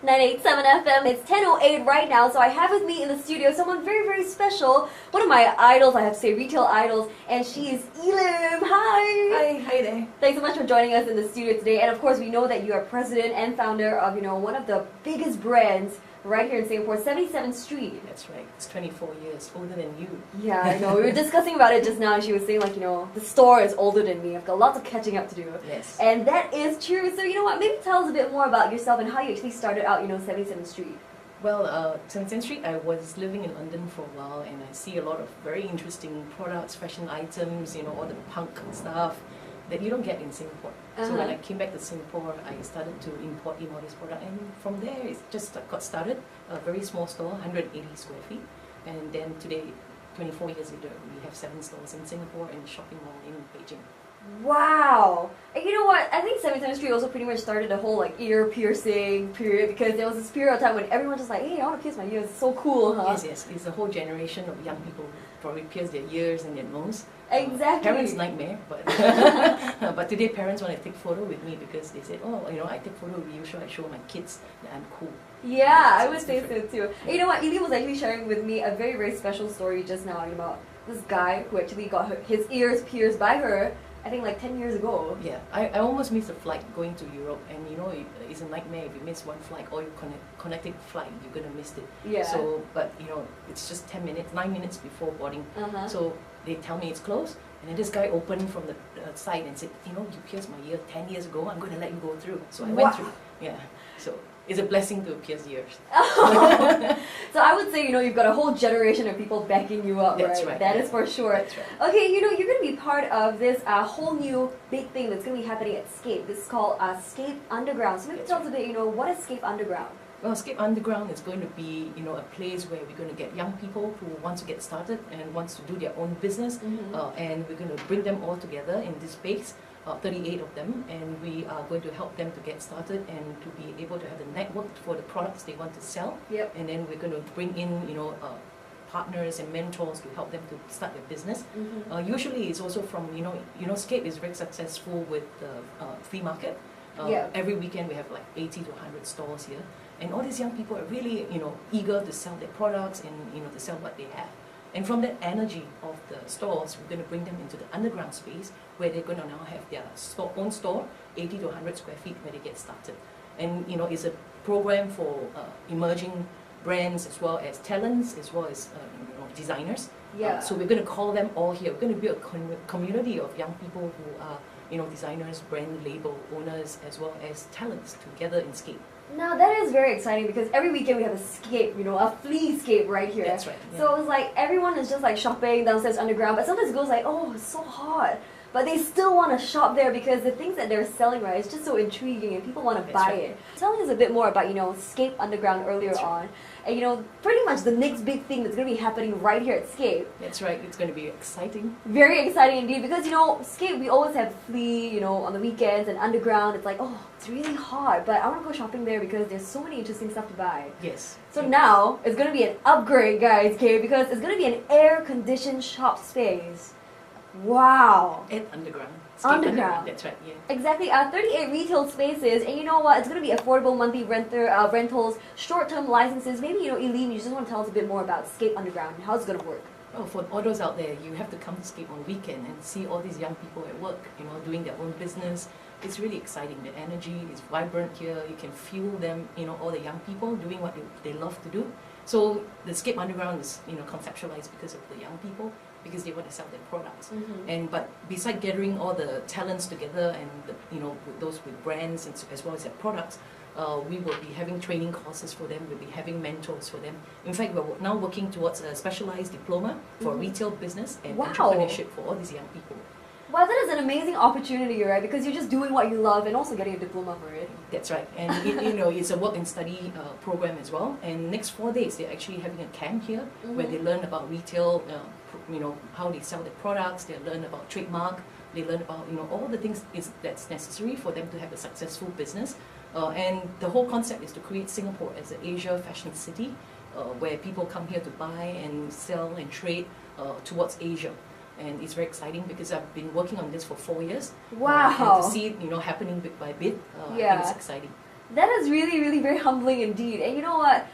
98.7 FM. It's 10:08 right now, so I have with me in the studio someone very, very special. One of my idols, I have to say, retail idols, and she is Elim. Hi! Hi there. Thanks so much for joining us in the studio today. And of course, we know that you are president and founder of, one of the biggest brands right here in Singapore, 77th Street. That's right. It's 24 years older than you. Yeah, I know. We were discussing about it just now, and she was saying, the store is older than me. I've got lots of catching up to do. Yes. And that is true. So, you know what? Maybe tell us a bit more about yourself and how you actually started out, 77th Street. Well, 77th Street, I was living in London for a while, and I see a lot of very interesting products, fashion items, all the punk stuff that you don't get in Singapore. So when I came back to Singapore, I started to import in all this product, and from there it just got started. A very small store, 180 square feet, and then today, 24 years later, we have 7 stores in Singapore and a shopping mall in Beijing. Wow! And you know what? I think 77th Street also pretty much started the whole ear piercing period, because there was this period of time when everyone just hey, I want to pierce my ears. It's so cool, huh? Yes. It's a whole generation of young people who probably pierce their ears and their nose. Exactly. Parents' nightmare, but but today parents want to take photo with me because they said, I take photo with you, so I show my kids that I'm cool. Yeah, I would say so too. And you know what? Elim was actually sharing with me a very, very special story just now about this guy who actually got his ears pierced by her, I think 10 years ago. Yeah, I almost missed a flight going to Europe, and it's a nightmare if you miss one flight or you connecting flight, you're gonna miss it. Yeah. So, but it's just 9 minutes before boarding. So they tell me it's closed, and then this guy opened from the side and said, you pierced my ear 10 years ago, I'm gonna let you go through. So I went through. Yeah. So it's a blessing to pierce ears. So I would say, you've got a whole generation of people backing you up, That's right? right. That is for sure. That's right. Okay, you're going to be part of this whole new big thing that's going to be happening at SCAPE. This is called SCAPE Underground. So maybe tell us a bit, what is SCAPE Underground? Well, SCAPE Underground is going to be, a place where we're going to get young people who want to get started and wants to do their own business, and we're going to bring them all together in this space. 38 of them, and we are going to help them to get started and to be able to have the network for the products they want to sell. Yep. And then we're going to bring in, partners and mentors to help them to start their business. Usually it's also from, SCAPE is very successful with the flea market. Every weekend we have 80 to 100 stores here. And all these young people are really, eager to sell their products and, to sell what they have. And from that energy of the stores, we're going to bring them into the underground space where they're going to now have their own store, 80 to 100 square feet, where they get started. And it's a program for emerging brands as well as talents, as well as designers. Yeah. So we're going to call them all here. We're going to build a community of young people who are designers, brand label owners, as well as talents together in SCAPE. Now that is very exciting because every weekend we have a SCAPE, a flea scape right here. That's right. Yeah. So it's everyone is just shopping downstairs underground, but sometimes it goes oh, it's so hot. But they still want to shop there because the things that they're selling, right, is just so intriguing and people want to buy it. Telling us a bit more about, SCAPE Underground earlier on. And, pretty much the next big thing that's going to be happening right here at SCAPE. That's right. It's going to be exciting. Very exciting indeed because, SCAPE, we always have flea, on the weekends and underground. It's it's really hot, but I want to go shopping there because there's so many interesting stuff to buy. Yes. So now, it's going to be an upgrade, guys, okay? Because it's going to be an air-conditioned shop space. Wow. At underground. Underground. That's right, yeah. Exactly. 38 retail spaces, and you know what? It's going to be affordable monthly rentals, short-term licenses. Maybe, Elim, you just want to tell us a bit more about SCAPE Underground and how it's going to work. Well, for all those out there, you have to come to SCAPE on weekend and see all these young people at work, doing their own business. It's really exciting. The energy is vibrant here. You can feel them, all the young people doing what they love to do. So the SCAPE Underground is, conceptualized because of the young people, because they want to sell their products. But besides gathering all the talents together and those with brands and as well as their products, we will be having training courses for them. We'll be having mentors for them. In fact, we're now working towards a specialized diploma for retail business and entrepreneurship for all these young people. Well, that is an amazing opportunity, right? Because you're just doing what you love and also getting a diploma for it. That's right. And it's a work and study program as well. And next 4 days, they're actually having a camp here where they learn about retail, how they sell their products. They learn about trademark. They learn about all the things that's necessary for them to have a successful business. And the whole concept is to create Singapore as an Asia fashion city, where people come here to buy and sell and trade towards Asia. And it's very exciting because I've been working on this for 4 years. Wow! And to see it, happening bit by bit, I think it's exciting. That is really, really very humbling indeed. And you know what?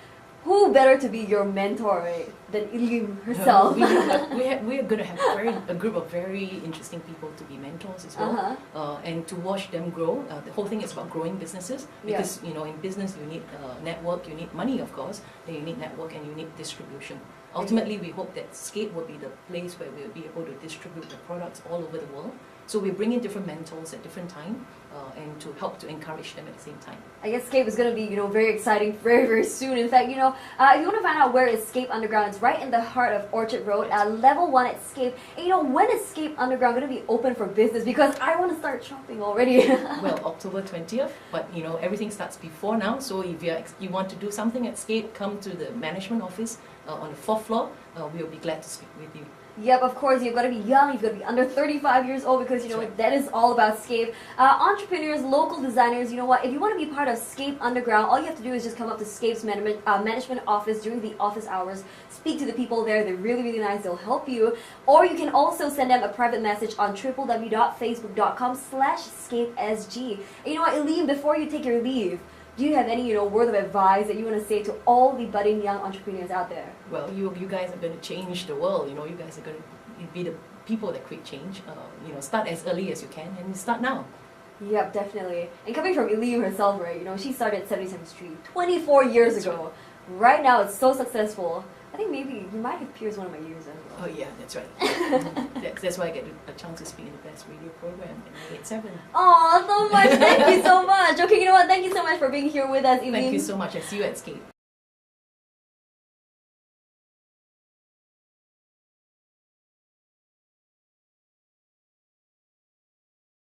Who better to be your mentor, right, than Elim herself? We're going to have a group of very interesting people to be mentors as well, and to watch them grow. The whole thing is about growing businesses because you know, in business you need network, you need money, of course, then you need network and you need distribution. Ultimately, we hope that SCAPE will be the place where we'll be able to distribute the products all over the world. So we bring in different mentors at different times and to help to encourage them at the same time. I guess SCAPE is going to be, you know, very exciting very, very soon. In fact, you know, if you want to find out where is SCAPE Underground, it's right in the heart of Orchard Road, level 1 at SCAPE. And you know, when is SCAPE Underground going to be open for business? Because I want to start shopping already. Well, October 20th, but you know, everything starts before now. So if you want to do something at SCAPE, come to the management office on the 4th floor. We'll be glad to speak with you. Yep, of course, you've got to be young, you've got to be under 35 years old because, you know, that is all about SCAPE. Entrepreneurs, local designers, you know what, if you want to be part of SCAPE Underground, all you have to do is just come up to SCAPE's management office during the office hours, speak to the people there, they're really, really nice, they'll help you. Or you can also send them a private message on www.facebook.com/SCAPESG. And you know what, Elim, before you take your leave, do you have any, you know, word of advice that you want to say to all the budding young entrepreneurs out there? Well, you guys are going to change the world. You know, you guys are going to be the people that create change. You know, start as early as you can and start now. Yep, definitely. And coming from Elim herself, right, you know, she started 77th Street 24 years ago. Right now, it's so successful. I think maybe you might have pierced one of my ears as well. Oh yeah, that's right. That's why I get a chance to speak in the best radio program in 87. Oh, so much! Thank you so much. Okay, you know what? Thank you so much for being here with us, Elim. Thank you so much. I see you at SCAPE.